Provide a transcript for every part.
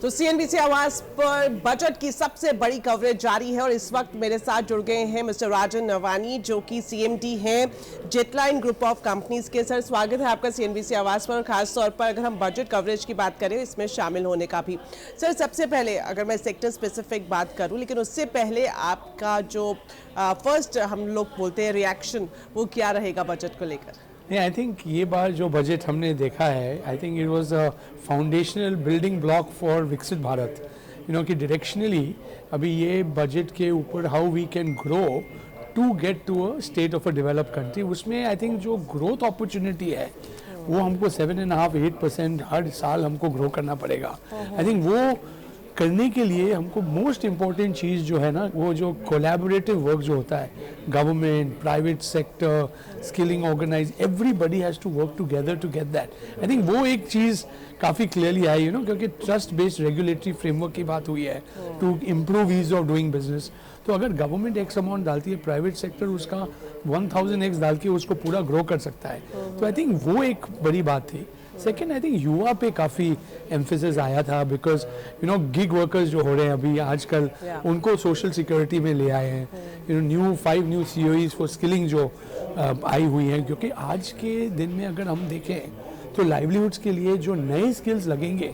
तो सीएनबीसी आवाज पर बजट की सबसे बड़ी कवरेज जारी है और इस वक्त मेरे साथ जुड़ गए हैं मिस्टर राजन नरवानी जो कि सीएमडी हैं जेटलाइन ग्रुप ऑफ कंपनीज के। सर स्वागत है आपका सीएनबीसी आवाज पर, और खास तौर पर अगर हम बजट कवरेज की बात करें इसमें शामिल होने का भी। सर सबसे पहले अगर मैं सेक्टर स्पेसिफिक बात करूं, लेकिन उससे पहले आपका जो फर्स्ट हम लोग बोलते हैं रिएक्शन, वो क्या रहेगा बजट को लेकर? आई थिंक ये बार जो बजट हमने देखा है, I think it was a foundational building block for Viksit Bharat. कि डायरेक्शनली अभी ये बजट के ऊपर how we can grow to get to a state of a developed country, उसमें आई थिंक जो ग्रोथ अपॉर्चुनिटी है वो हमको 7.5-8% हर साल हमको ग्रो करना पड़ेगा। आई थिंक वो करने के लिए हमको मोस्ट इम्पॉर्टेंट चीज़ जो है ना, वो जो कोलैबोरेटिव वर्क जो होता है, government, private sector, skilling organise, everybody has to work together to get that. I think वो एक चीज़ काफ़ी क्लियरली आई, क्योंकि ट्रस्ट बेस्ड रेगुलेटरी फ्रेमवर्क की बात हुई है to improve ease of doing business. तो अगर गवर्नमेंट एक्स अमाउंट डालती है, प्राइवेट सेक्टर उसका 1000x डाल के उसको पूरा ग्रो कर सकता है। तो आई थिंक वो एक बड़ी बात थी। सेकेंड, आई थिंक युवा पे काफ़ी एम्फेसिस आया था, बिकॉज गिग वर्कर्स जो हो रहे हैं अभी आजकल, उनको सोशल सिक्योरिटी में ले आए हैं। 5 न्यू COEs फॉर स्किलिंग जो आई हुई हैं, क्योंकि आज के दिन में अगर हम देखें तो लाइवलीहुड्स के लिए जो नए स्किल्स लगेंगे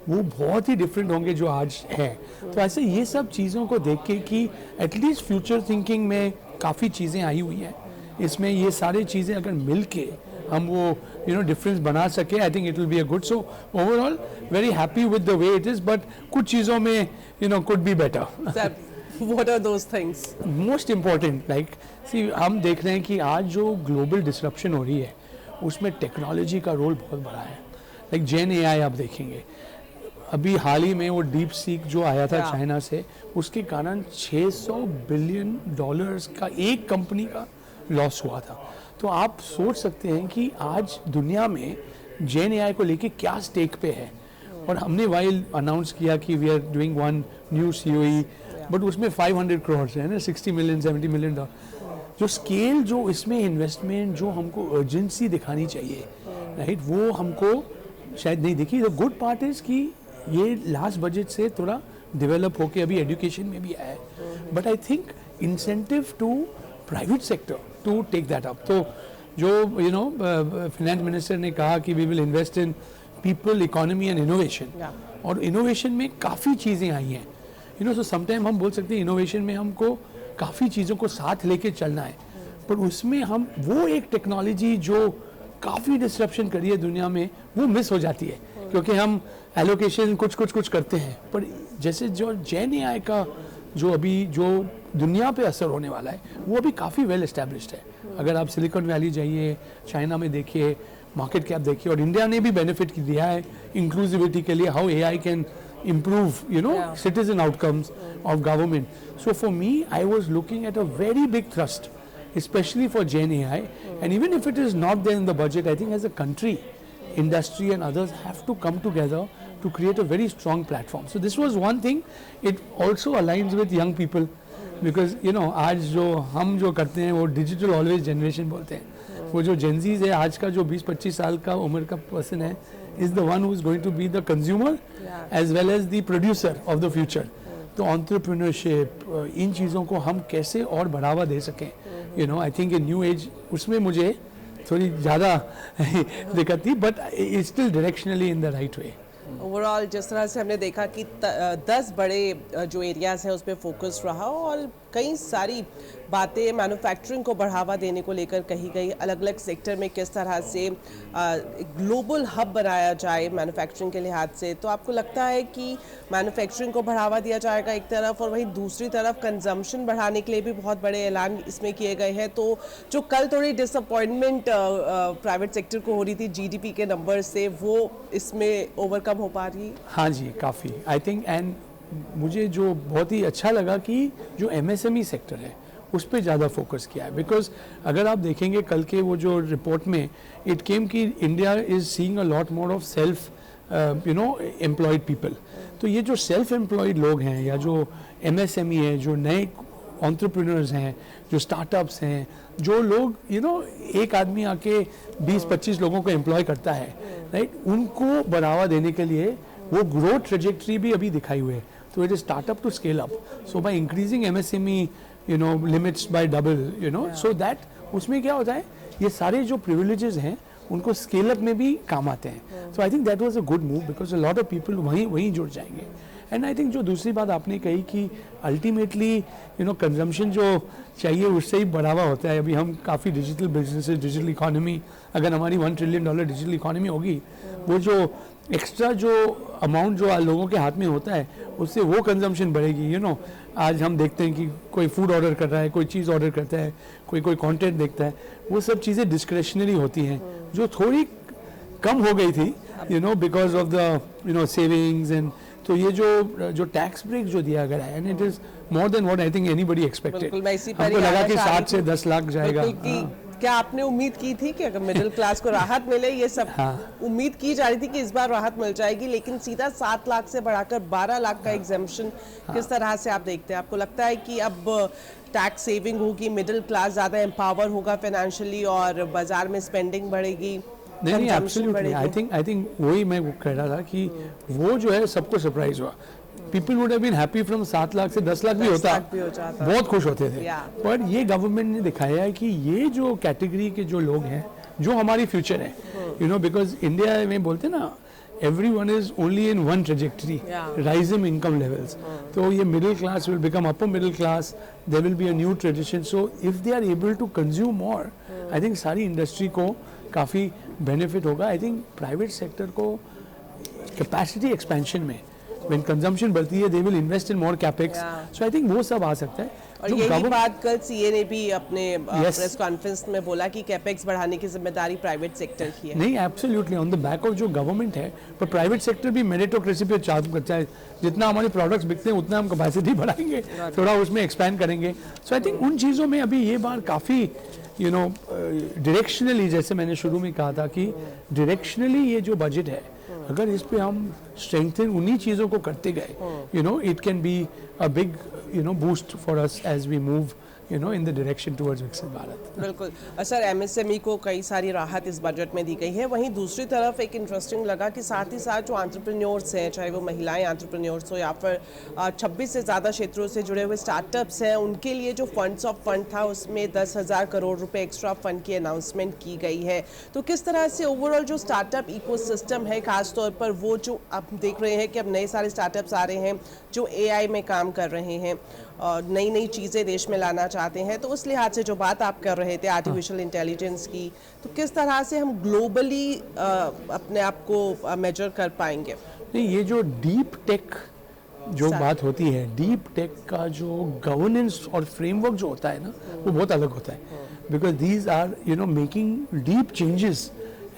वो बहुत ही डिफरेंट होंगे जो आज हैं। तो ऐसे ये सब चीज़ों को देख के कि एटलीस्ट फ्यूचर थिंकिंग में काफ़ी चीज़ें आई हुई हैं, इसमें ये सारी चीज़ें अगर मिल के हम वो डिफरेंस बना सके, I think it will be a good. So overall very happy with the way it is, but कुछ चीज़ों में could be better. What are those things? Most important, like see, हम देख रहे हैं कि आज जो ग्लोबल डिस्रप्शन हो रही है उसमें टेक्नोलॉजी का रोल बहुत बड़ा है। लाइक जेन AI आप देखेंगे, अभी हाल ही में वो डीप सीक जो आया था चाइना से, उसके कारण $600 बिलियन का एक कंपनी का लॉस हुआ था। तो आप सोच सकते हैं कि आज दुनिया में जेन AI को लेके क्या स्टेक पे है। और हमने वाइल अनाउंस किया कि we are doing 1 new COE, but उसमें 500 करोड़ है ना, 60 मिलियन 70 मिलियन डॉलर। जो स्केल, जो इसमें इन्वेस्टमेंट, जो हमको अर्जेंसी दिखानी चाहिए, राइट, वो हमको शायद नहीं दिखी। द गुड पार्ट इज कि ये लास्ट बजट से थोड़ा डेवलप होके अभी एजुकेशन में भी आया है, but I think incentive to private sector to take that up. तो जो फाइनेंस मिनिस्टर ने कहा कि we will invest in people, economy and innovation, और इनोवेशन में काफ़ी चीज़ें आई हैं। सो समटाइम हम बोल सकते हैं इनोवेशन में हमको काफ़ी चीज़ों को साथ लेके चलना है, पर उसमें हम वो एक टेक्नोलॉजी जो काफ़ी डिस्ट्रप्शन करी है दुनिया में, वो मिस हो जाती है, क्योंकि हम एलोकेशन कुछ करते हैं। पर जैसे जो जेन AI का जो अभी जो दुनिया पे असर होने वाला है, वो अभी काफ़ी वेल एस्टेब्लिश्ड है। अगर आप सिलिकॉन वैली जाइए, चाइना में देखिए, मार्केट कैप देखिए, और इंडिया ने भी बेनिफिट दिया है इंक्लूसिविटी के लिए, how AI can improve citizen outcomes of government. So for me, I was looking at a very big thrust, especially for Gen AI, and even if it is not there in the budget, I think as a country, industry and others have to come together to create a very strong platform. So this was one thing. It also aligns with young people, because आज जो हम जो करते हैं वो digital always generation बोलते हैं। वो जो जेनजीज है, आज का जो 20-25 साल का उम्र का पर्सन है, is the one who is going to be the consumer as well as the producer of the future. तो entrepreneurship, इन चीज़ों को हम कैसे और बढ़ावा दे सकें, I think in new age, उसमें मुझे थोड़ी ज़्यादा दिक्कत थी, but it's still directionally in the right way. Overall जिस तरह से हमने देखा कि 10 बड़े जो एरियाज हैं उस पर फोकस रहा, और कई सारी बातें मैन्युफैक्चरिंग को बढ़ावा देने को लेकर कही गई, अलग अलग सेक्टर में किस तरह से ग्लोबल हब बनाया जाए मैन्युफैक्चरिंग के लिहाज से। तो आपको लगता है कि मैन्युफैक्चरिंग को बढ़ावा दिया जाएगा एक तरफ, और वहीं दूसरी तरफ कंजम्पशन बढ़ाने के लिए भी बहुत बड़े ऐलान इसमें किए गए हैं। तो जो कल थोड़ी डिसअपॉइंटमेंट प्राइवेट सेक्टर को हो रही थी GDP के नंबर से, वो इसमें ओवरकम हो पा रही है? हाँ जी, काफ़ी आई थिंक। एंड मुझे जो बहुत ही अच्छा लगा कि जो MSME सेक्टर है उस पर ज़्यादा फोकस किया है, बिकॉज अगर आप देखेंगे कल के वो जो रिपोर्ट में इट केम कि India is seeing a lot more of self employed people. तो ये जो सेल्फ एम्प्लॉयड लोग हैं, या जो MSME है, जो नए एंटरप्रेन्योर्स हैं, जो स्टार्टअप्स हैं, जो लोग एक आदमी आके 20-25 लोगों को एम्प्लॉय करता है, राइट, उनको बढ़ावा देने के लिए वो ग्रोथ ट्रेजेक्ट्री भी अभी दिखाई हुई है. तो it is startup to scale up. So by increasing MSME limits by double, so that उसमें क्या होता है, ये सारे जो प्रिविलेजेस हैं उनको स्केल अप में भी काम आते हैं. So I think that was a good move because a lot of people वहीं जुड़ जाएंगे. एंड आई थिंक जो दूसरी बात आपने कही कि अल्टीमेटली कंजम्पशन जो चाहिए उससे ही बढ़ावा होता है. अभी हम काफ़ी डिजिटल बिजनेसेस, डिजिटल इकोनॉमी, अगर हमारी $1 ट्रिलियन डिजिटल इकोनॉमी होगी, वो जो एक्स्ट्रा जो अमाउंट जो लोगों के हाथ में होता है उससे वो कंजम्पशन बढ़ेगी. आज हम देखते हैं कि कोई फूड ऑर्डर कर रहा है, कोई चीज़ ऑर्डर करता है, कोई कंटेंट देखता है, वो सब चीज़ें डिस्क्रेशनरी होती हैं जो थोड़ी कम हो गई थी because of the savings. And तो ये जो टैक्स ब्रेक जो दिया गया है, and it is more than what I think anybody expected. हमको लगा कि 7 से 10 लाख जाएगा. क्या आपने उम्मीद की थी कि अगर मिडिल क्लास को राहत मिले, ये सब उम्मीद की जा रही थी कि इस बार राहत मिल जाएगी, लेकिन सीधा 7 लाख से बढ़ाकर 12 लाख का एग्जेम्पशन किस तरह से आप देखते हैं? आपको लगता है कि अब टैक्स सेविंग होगी, मिडिल क्लास ज़्यादा एम्पावर होगा फाइनेंशियली और बाजार में स्पेंडिंग बढ़ेगी? नहीं, एब्सोल्युटली. आई थिंक वही मैं कह रहा था कि वो जो है सबको सरप्राइज हुआ. People would have been happy from 7 lakh से 10 लाख भी होता, बहुत खुश होते थे. पर ये गवर्नमेंट ने दिखाया है कि ये जो कैटेगरी के जो लोग हैं, जो हमारी फ्यूचर है, बिकॉज इंडिया में बोलते ना, everyone is only in one trajectory, rise in income levels. So ये middle class will become upper middle class, there will be a new tradition. So if they are able to consume more, I think सारी industry को काफ़ी benefit होगा. I think private sector को capacity expansion में when consumption बढ़ती है, they will invest in more capex. So I think वो सब आ सकता है. और यही बात कल सीए ने भी अपने प्रेस कॉन्फ्रेंस में बोला कि कैपेक्स बढ़ाने की जिम्मेदारी प्राइवेट सेक्टर की है. नहीं, absolutely on the back of जो गवर्नमेंट है, पर प्राइवेट सेक्टर भी मेरिटोक्रेसी पे चार्ज करता है. जितना हमारे प्रोडक्ट्स बिकते हैं उतना हम कैपेसिटी बढ़ाएंगे, थोड़ा उसमें एक्सपैंड करेंगे. सो आई थिंक उन चीज़ों में अभी ये बार काफ़ी डायरेक्शनली, जैसे मैंने शुरू में कहा था कि डायरेक्शनली ये जो बजट है, अगर इस पे हम स्ट्रेंथन उन्हीं चीज़ों को करते गए, it can be a big boost for us as we move in the direction towards विकसित भारत. बिल्कुल. सर, MSME को कई सारी राहत इस बजट में दी गई है. वहीं दूसरी तरफ एक इंटरेस्टिंग लगा कि साथ ही साथ जो एंटरप्रेन्योर्स हैं, चाहे वो महिलाएं एंटरप्रेन्योर्स हो या फिर 26 से ज़्यादा क्षेत्रों से जुड़े हुए स्टार्टअप्स हैं, उनके लिए जो फंड्स ऑफ फंड था उसमें 10,000 करोड़ रुपए एक्स्ट्रा फंड की अनाउंसमेंट की गई है. तो किस तरह से ओवरऑल जो स्टार्टअप इकोसिस्टम है, खासतौर पर वो जो आप देख रहे हैं कि अब नए सारे स्टार्टअप्स आ रहे हैं जो AI में काम कर रहे हैं और नई नई चीज़ें देश में लाना चाहते हैं, तो उस लिहाज से जो बात आप कर रहे थे आर्टिफिशियल इंटेलिजेंस की, तो किस तरह से हम ग्लोबली अपने आप को मेजर कर पाएंगे? नहीं, ये जो डीप टेक जो बात होती है, डीप टेक का जो गवर्नेंस और फ्रेमवर्क जो होता है ना, वो बहुत अलग होता है. Because these are making deep changes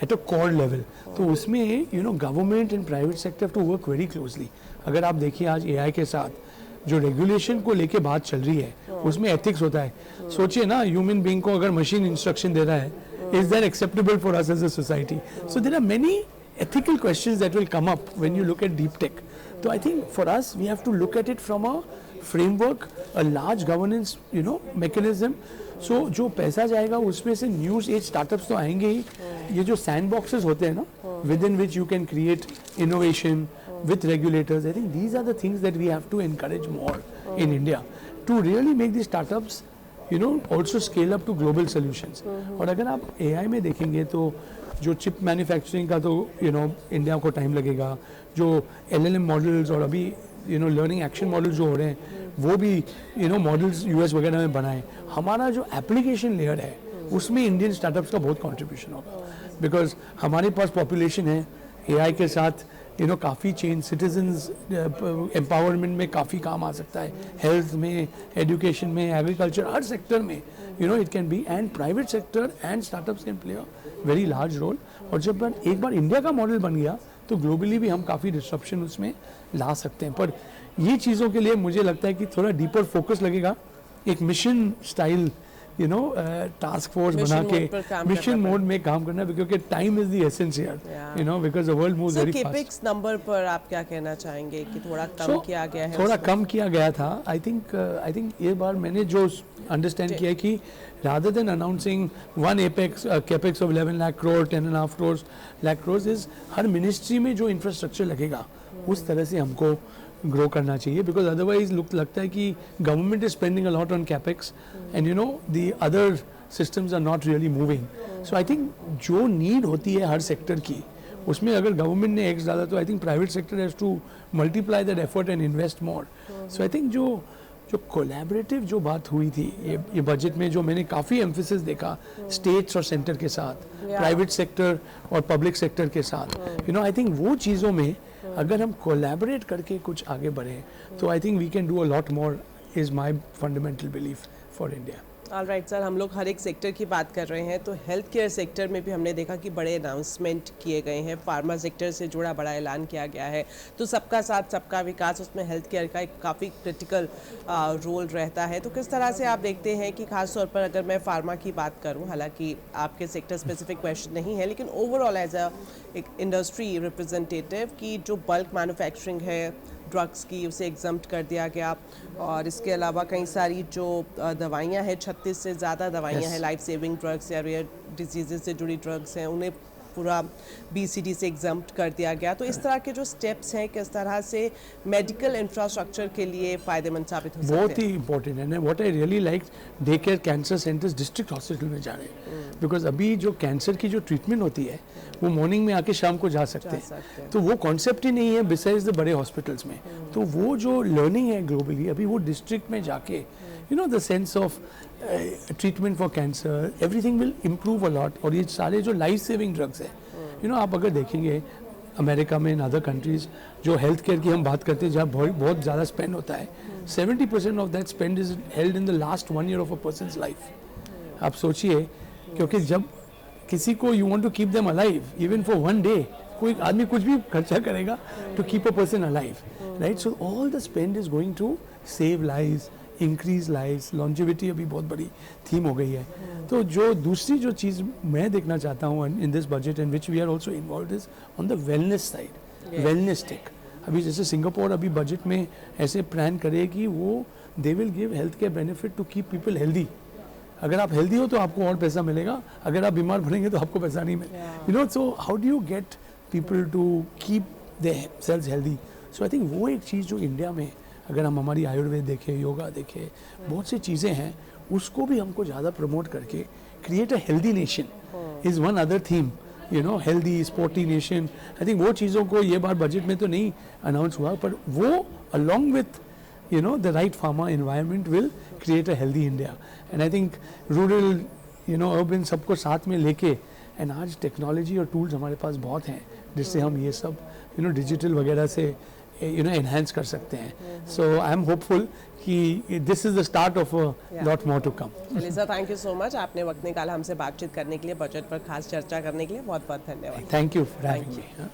at a core level. तो उसमें government and private sector to work very closely. अगर आप देखिए आज AI के साथ जो रेगुलेशन को लेके बात चल रही है, उसमें एथिक्स होता है. सोचिए ना, ह्यूमन बीइंग को अगर मशीन इंस्ट्रक्शन दे रहा है, is that acceptable for us as a society? So there are many ethical questions that will come up when you look at deep tech. So I think for us, we have to look at it from a framework, a large governance, mechanism. So जो पैसा जाएगा उसमें से news as startups तो आएंगे ही. ये जो sand boxes होते हैं ना, within which you can create innovation with regulators, I think these are the things that we have to encourage more in India to really make these startups also scale up to global solutions. और अगर आप AI में देखेंगे तो जो chip manufacturing का तो India को टाइम लगेगा. जो LLM मॉडल्स और अभी लर्निंग एक्शन मॉडल्स जो हो रहे हैं, वो भी मॉडल्स US वगैरह में बनाए. हमारा जो एप्लीकेशन लेयर है उसमें इंडियन स्टार्टअप्स का बहुत कंट्रीब्यूशन होगा. बिकॉज हमारे पास पॉपुलेशन है, AI के साथ काफ़ी चेंज, सिटीजन्स एम्पावरमेंट में काफ़ी काम आ सकता है. हेल्थ में, एजुकेशन में, एग्रीकल्चर, हर सेक्टर में it can be. And private sector and startups can play a very large role. और जब एक बार इंडिया का मॉडल बन गया तो ग्लोबली भी हम काफ़ी डिस्ट्रप्शन उसमें ला सकते हैं. पर ये चीज़ों के लिए मुझे लगता है कि थोड़ा डीपर फोकस लगेगा. एक मिशन स्टाइल टास्क फोर्स बना के मिशन मोड में काम करना, क्योंकि time is the essence here, because the world moves very fast. Capex number पर आप क्या कहना चाहेंगे कि थोड़ा कम किया गया है? थोड़ा कम किया गया था. आई थिंक ये बार मैंने जो अंडरस्टैंड किया है कि rather than announcing one capex of 11 lakh crore, 10.5 lakh crores is her ministry में जो इंफ्रास्ट्रक्चर लगेगा उस तरह से हमको ग्रो करना चाहिए, बिकॉज अदरवाइज लगता है कि government is spending a lot on capex and you know the other systems are not really moving. So I think जो नीड होती है हर सेक्टर की, उसमें अगर गवर्नमेंट ने एक्स डाला तो I think private sector has to multiply that effort and invest more. So I think जो कोलैबोरेटिव जो बात हुई थी ये बजट में, जो मैंने काफ़ी एम्फेसिस देखा स्टेट्स और सेंटर के साथ, प्राइवेट सेक्टर और पब्लिक सेक्टर के साथ, यू नो आई थिंक वो चीज़ों में अगर हम कोलैबोरेट करके कुछ आगे बढ़ें तो I think we can do a lot more, is my fundamental belief for India. Alright sir, हम लोग हर एक सेक्टर की बात कर रहे हैं, तो हेल्थ केयर सेक्टर में भी हमने देखा कि बड़े अनाउंसमेंट किए गए हैं, फार्मा सेक्टर से जुड़ा बड़ा ऐलान किया गया है. तो सबका साथ सबका विकास, उसमें हेल्थ केयर का एक काफ़ी क्रिटिकल रोल रहता है. तो किस तरह से आप देखते हैं कि खास तौर पर अगर मैं फार्मा की बात करूं, हालांकि आपके सेक्टर स्पेसिफिक क्वेश्चन नहीं है, लेकिन ओवरऑल एज एक इंडस्ट्री रिप्रेजेंटेटिव की जो बल्क मैन्युफैक्चरिंग है ड्रग्स की, उसे एग्जम्प्ट कर दिया गया, और इसके अलावा कई सारी जो दवाइयाँ हैं, 36 से ज़्यादा दवाइयाँ हैं, लाइफ सेविंग ड्रग्स या रेयर डिजीज़ से जुड़ी ड्रग्स हैं, उन्हें पूरा BCD से एग्जम्प्ट कर दिया गया. तो इस तरह के जो स्टेप्स हैं किस तरह से मेडिकल इंफ्रास्ट्रक्चर के लिए फ़ायदेमंद साबित हो सकते हैं? बहुत ही इंपॉर्टेंट है. What I really like, day care cancer centres district hospital में जा रहे हैं, बिकॉज अभी जो कैंसर की जो ट्रीटमेंट होती है वो मॉर्निंग में आके शाम को जा सकते हैं. तो वो कॉन्सेप्ट ही नहीं है बिसाइड्स द बड़े हॉस्पिटल्स में. तो वो जो लर्निंग है ग्लोबली, अभी वो डिस्ट्रिक्ट में जाके you know the sense of treatment for cancer, everything will improve a lot. और ये सारे जो लाइफ सेविंग ड्रग्स है, यू नो आप अगर देखेंगे अमेरिका में, इन अदर कंट्रीज़, जो हेल्थ केयर की हम बात करते हैं जहाँ बहुत ज़्यादा स्पेंड होता है, 70% of that spend is held in the last 1 year of a person's life. आप सोचिए, क्योंकि जब किसी को you want to keep them alive even for 1 day, कोई आदमी कुछ भी खर्चा करेगा to keep a person alive, right. So all the spend is going to save lives, increase lives. Longevity अभी बहुत बड़ी थीम हो गई है. तो जो दूसरी जो चीज़ मैं देखना चाहता हूँ in this budget in which we are also involve is on the wellness side, wellness tech. अभी जैसे सिंगापुर अभी बजट में ऐसे प्लान करे कि वो they will give health care benefit to keep people healthy. अगर आप हेल्दी हो तो आपको और पैसा मिलेगा, अगर आप बीमार पड़ेंगे तो आपको पैसा नहीं मिलेगा. You know, so how do you get people to keep their cells healthy. So I think वो एक चीज़ जो इंडिया में, अगर हम हमारी आयुर्वेद देखें, योगा देखें, बहुत सी चीज़ें हैं, उसको भी हमको ज़्यादा प्रमोट करके create a healthy nation is one other theme. You know, healthy sporty nation. I think वो चीज़ों को ये बार बजट में तो नहीं अनाउंस हुआ, पर वो along with you know the right farmer environment will create a healthy India. And I think rural, you know, urban सबको साथ में लेके, and आज टेक्नोलॉजी और टूल्स हमारे पास बहुत हैं जिससे हम ये सब you know डिजिटल वगैरह से you know enhance कर सकते हैं. So I am hopeful कि this is the start of a lot more to come. चलिए sir, thank you so much, आपने वक्त निकाला हमसे बातचीत करने के लिए, बजट पर खास चर्चा करने के लिए. बहुत बहुत धन्यवाद. Thank you for having me.